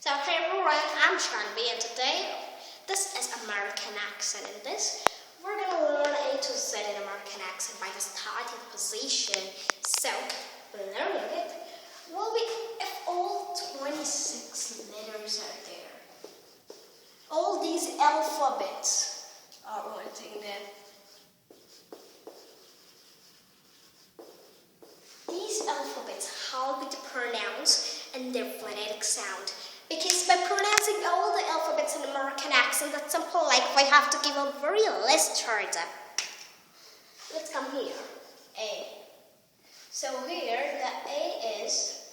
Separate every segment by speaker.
Speaker 1: So hey everyone, I'm Shanvi and today this is American accent. In this, we're gonna learn A to Z in American accent by the starting position. So learning it will be if all 26 letters are there. All these alphabets are written there. These alphabets help me to pronounce and their phonetic sound. Because by pronouncing all the alphabets in American accent, that's simple like I have to give a very list charge up. Let's come here. A. So here the A is,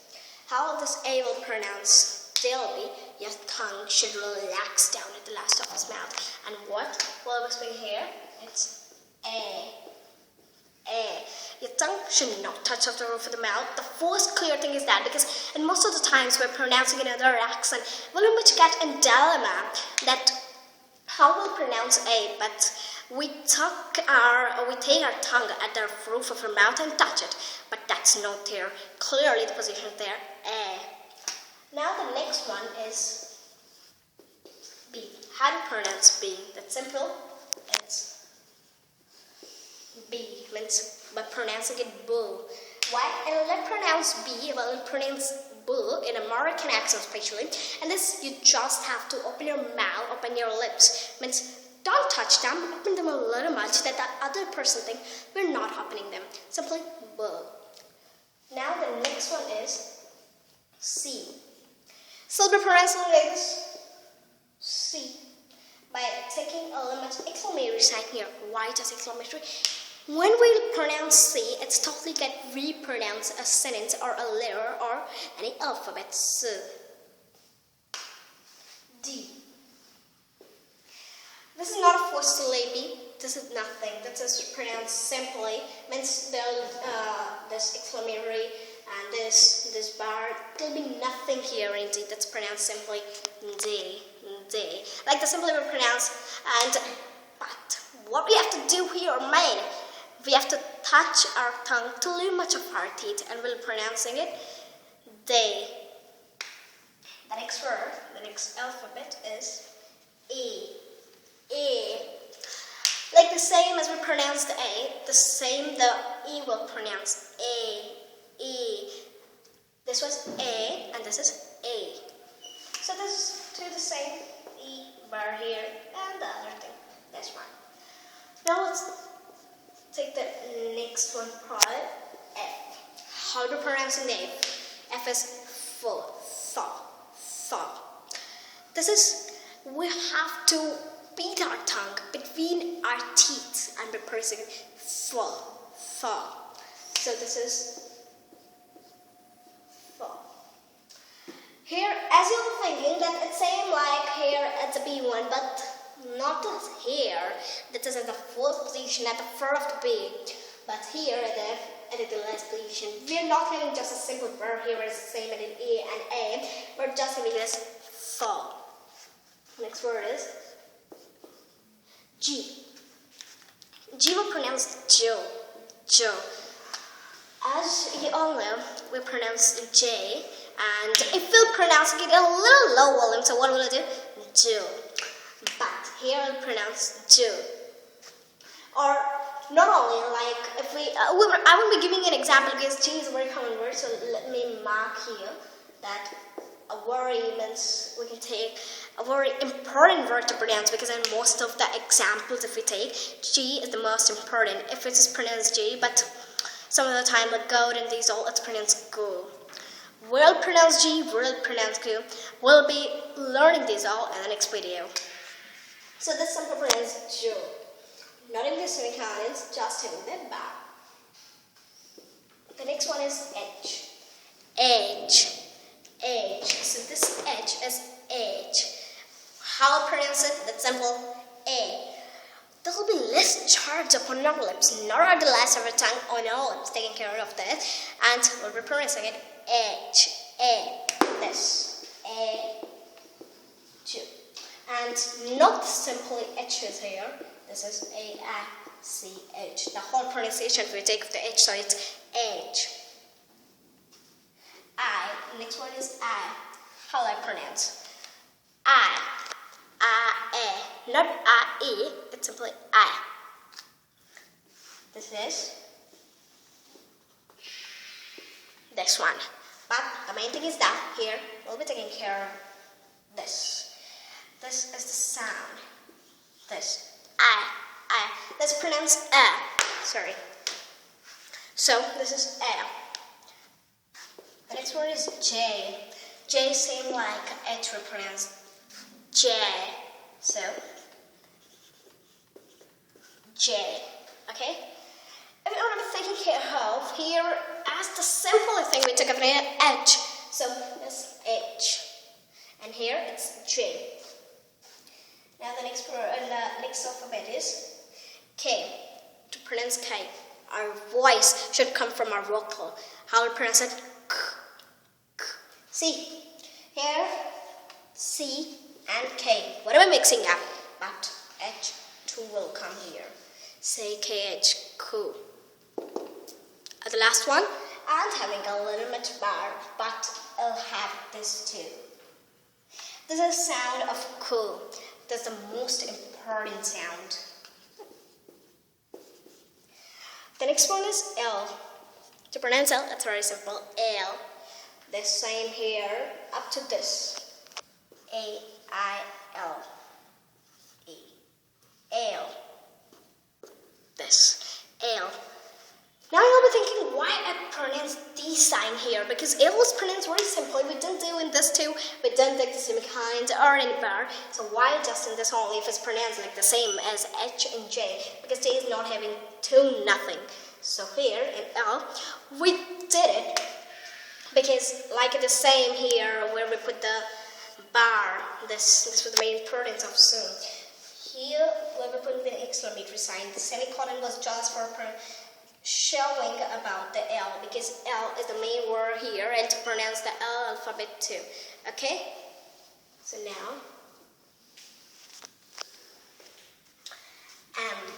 Speaker 1: how this A will pronounce daily, your tongue should relax down at the last of his mouth. And what will we speak here? It's A. A. Your tongue should not touch off the roof of the mouth. The first clear thing is that because in most of the times we're pronouncing another accent, we'll much get in dilemma that how we'll pronounce A, but we take our tongue at the roof of our mouth and touch it, but that's not there. Clearly the position is there. A. Now the next one is B. How do you pronounce B? That's simple. It's B, means by pronouncing it boo. Why? And let's pronounce B, well, let's pronounce boo in American accent especially. And this, you just have to open your mouth, open your lips. Means don't touch them, open them a little much that the other person think we're not opening them. Simply boo. Now the next one is C. So we're pronouncing like this. C. By taking a little much exclamatory sign here. Why just exclamatory? When we pronounce C, it's totally get repronounced a sentence or a letter or any alphabet. S. D. This is not a full syllable. This is nothing. This is pronounced simply. Means this exclamatory and this bar. There'll be nothing here in D. That's pronounced simply D. D. Like the simply we pronounce. But what we have to do here, main. We have to touch our tongue too much of our teeth and we'll pronouncing it they. The next word, the next alphabet is E. E. Like the same as we pronounce the A, the same the E will pronounce A. E. This was A and this is A. So this is the same E bar here and the other thing. That's one. Now let's take the next one part, F. How to pronounce the name? F is full, thaw. This is, we have to beat our tongue between our teeth and we're pressing full, thaw. So this is thaw. Here, as you're thinking that it's same like here at the B1, but not here, that is in the fourth position at the front of the B, but here at the last position. We are not having just a simple verb here, it's the same as in E and A, we're just having this thaw. Next word is G. G will pronounce Joe. As you all know, we pronounce J, and if we're pronouncing it a little low volume, so what will I do? Joe. But here I'll pronounce Jew. Or not only like if I will be giving an example because G is a very common word. So let me mark here that a very means we can take a very important word to pronounce because in most of the examples if we take G is the most important. If it is pronounced G, but some of the time like goat and these all it's pronounced go. We'll pronounce G, we'll pronounce go. We'll be learning these all in the next video. So this simple pronounce Joe. Not in this semicolons, just having that bar. The next one is H. H. So this H is H. How to pronounce it? That's simple. A. There will be less charge upon our lips, not at the last of our tongue on our lips, taking care of that. And we'll be pronouncing it H. A. This. A. 2. And not simply H's here. This is A-I-C-H. The whole pronunciation we take of the H, so it's H. I. Next one is I. How I pronounce. I, A, not I-E, it's simply I. This is this one. But the main thing is that here we'll be taking care of this. This is the sound. This. I. Let's pronounce A. Sorry. So this is A. The next word is J. J same like H we pronounce J. So J. Okay? If you want to be taking care of, here as the simplest thing we took of it, H. So that's H. And here it's J. Now the next word, the next alphabet is K. To pronounce K, our voice should come from our vocal. How we pronounce it? K. K. See, here C and K. What am I mixing up? But H2 will come here. Say KH, Ku. The last one, and having a little bit bar, but I'll have this too. This is the sound of Ku. That's the most important sound. The next one is L. To pronounce L, it's very simple. L. The same here up to this. A-I-L. E. L. This. L. Now you'll be thinking why I pronounce D sign here, because L was pronounced very simply. We didn't do in this too, we didn't take the semicolons or any bar. So why just in this only if it's pronounced like the same as H and J? Because J is not having two nothing. So here in L, we did it because like the same here where we put the bar. This was the main importance of soon. Here where we put the exclamatory sign, the semicolon was just for showing about the L, because L is the main word here, and to pronounce the L alphabet too. Okay? So now M.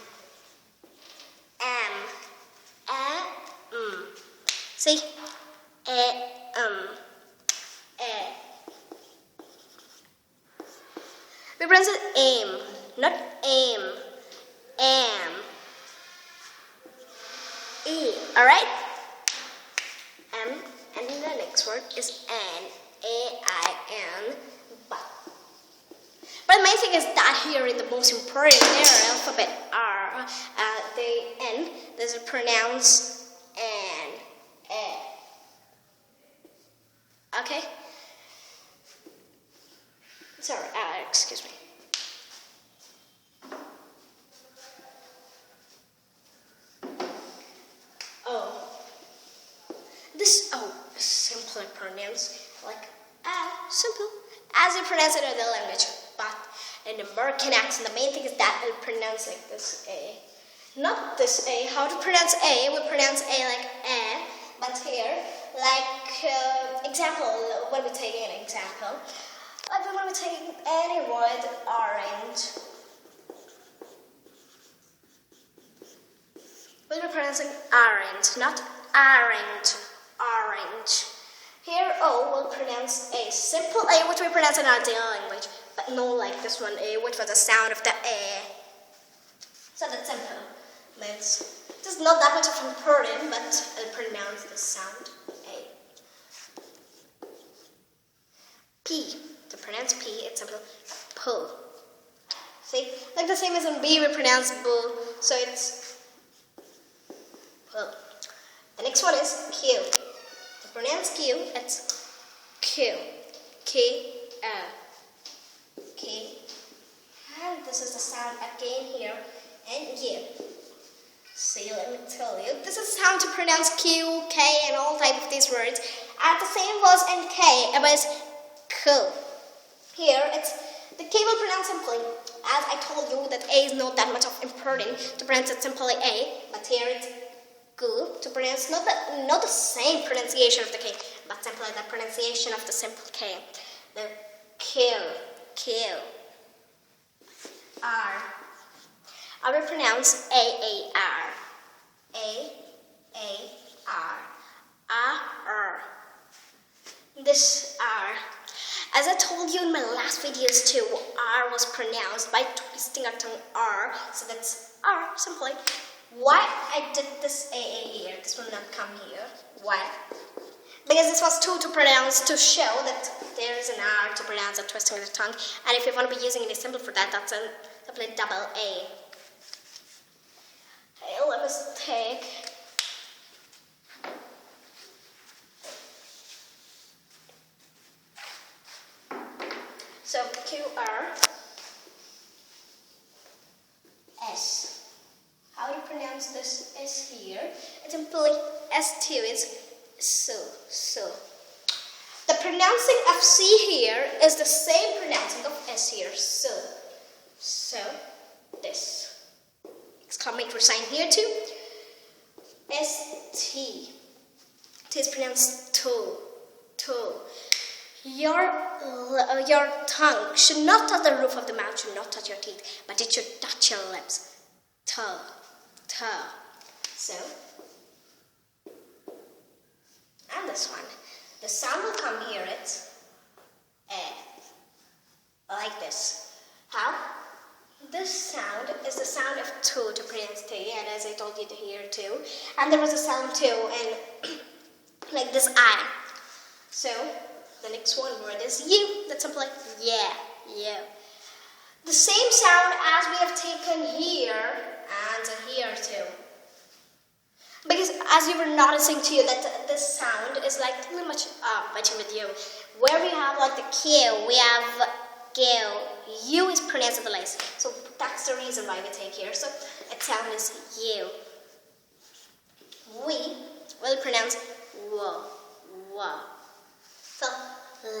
Speaker 1: See? We pronounce it aim, not aim. Am. E. Alright? M. And the next word is N. A-I-N. But the main thing is that here in the most important alphabet R, the N, there's a pronounce N. A. Okay? Sorry, excuse me. Simply pronounced like simple as you pronounce it in the language, but in the American accent, the main thing is that it'll pronounce like this A, not this A. How to pronounce A? We pronounce A like A, but here, like example. When we take an example, like when we take any word orange, we'll be pronouncing orange, not orange. Orange. Here O will pronounce A. Simple A, which we pronounce in our daily language, but no like this one A, which was the sound of the A. So that's simple. Means just not that much of important, but I'll pronounce the sound A. P. To pronounce P, it's simple. Pull. See? Like the same as in B, we pronounce bull, so it's pull. The next one is Q. To pronounce Q, it's Q. K-L. K. And this is the sound again here. And U. See, let me tell you. This is sound to pronounce Q, K, and all type of these words. At the same was in K, it was Q. Here, it's the K will pronounce simply. As I told you that A is not that much of important to pronounce it simply A, but here it's Q to pronounce not the same pronunciation of the K, but simply the pronunciation of the simple K. The Q. R. I will pronounce A-A-R. A-A-R. R. This R. As I told you in my last videos too, R was pronounced by twisting our tongue R, so that's R, simply. Why I did this AA here, this will not come here. Why? Because this was to pronounce, to show that there is an R to pronounce a twisting of the tongue, and if you want to be using any symbol for that, that's simply double A. Okay, let us take so QR S. How do you pronounce this S here? It's simply S2 is so. The pronouncing of C here is the same pronouncing of S here. So this exclamatory sign here too. ST. It is pronounced to. Your tongue should not touch the roof of the mouth, should not touch your teeth, but it should touch your lips. T. So, and this one. The sound will come here, it's like this. How? This sound is the sound of to pronounce T, and as I told you to hear too. And there was a sound too, and like this I. So, the next one word is you. That's simply yeah. The same sound as we have taken here and here too. Because as you were noticing too, that this sound is like pretty much matching with you. Where we have like the Q, we have Q. U is pronounced like this. So that's the reason why we take here. So its sound is you. We will pronounce wa. So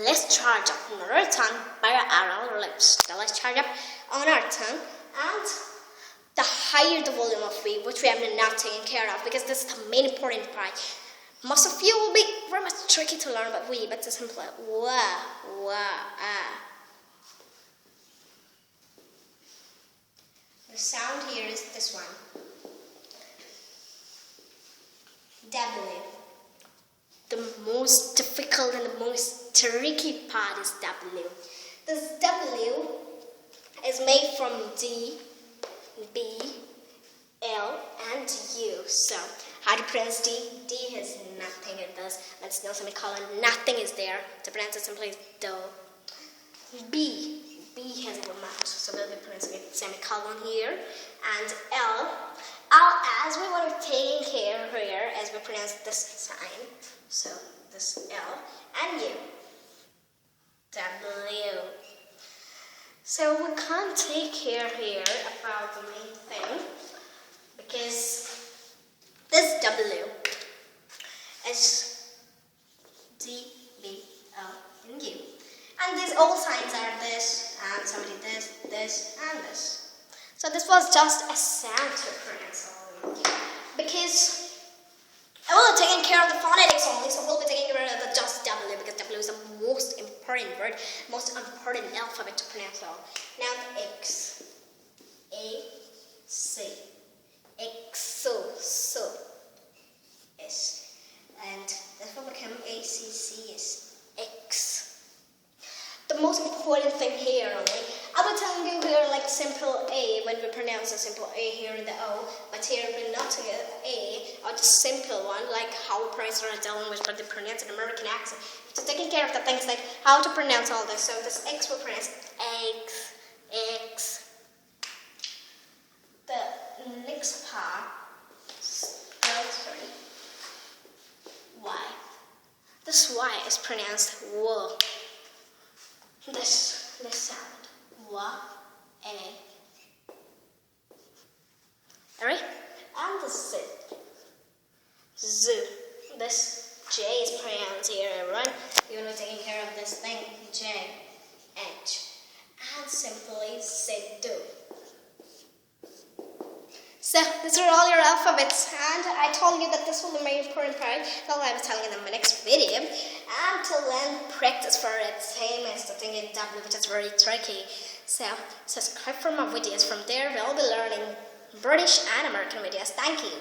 Speaker 1: let's charge up on our tongue by our lips. Now let's charge up on our tongue, and the higher the volume of we, which we have not taken care of, because this is the main important part. Most of you will be very much tricky to learn about we, but it's simply wa. The sound here is this one. W. The most difficult and the most tricky part is W. This W is made from D, B, L, and U. So, how to pronounce D? D has nothing in this. Let's know semicolon. Nothing is there. To pronounce it simply do. B has a mouth. So we'll be pronouncing it semicolon here. And L, as we want to take care here, as we pronounce this sign. So this L and U. W. So we can't take care here about the main thing, because this W is D, B, L, and U. And these all signs are this, and somebody this, and this. So this was just a sound to pronounce only. Because I will be taking care of the phonetics only, so we'll be taking care of the just W, because W is the most important word, most important alphabet to pronounce all. Now the X. A, C. X, so. S. And this will become A, C, C, S. X. The most important thing here only, I will tell you here like simple A when we pronounce a simple A here in the O, but here we're not to get A, or just simple one like how we pronounce our Italian language, but they pronounce an American accent. So taking care of the things like how to pronounce all this. So this X will pronounce X. The next part, Y. This Y is pronounced W. This sound, wa, a. Alright? And the Z. Z. This J is pronounced here, everyone. You're not taking care of this thing, J, H. And simply say do. So, these are all your alphabets, and I told you that this was the main important part, so I was telling you in my next video. And to learn, practice for it, same as the thing in W, which is very tricky. So, subscribe for more videos. From there, we'll be learning British and American videos. Thank you.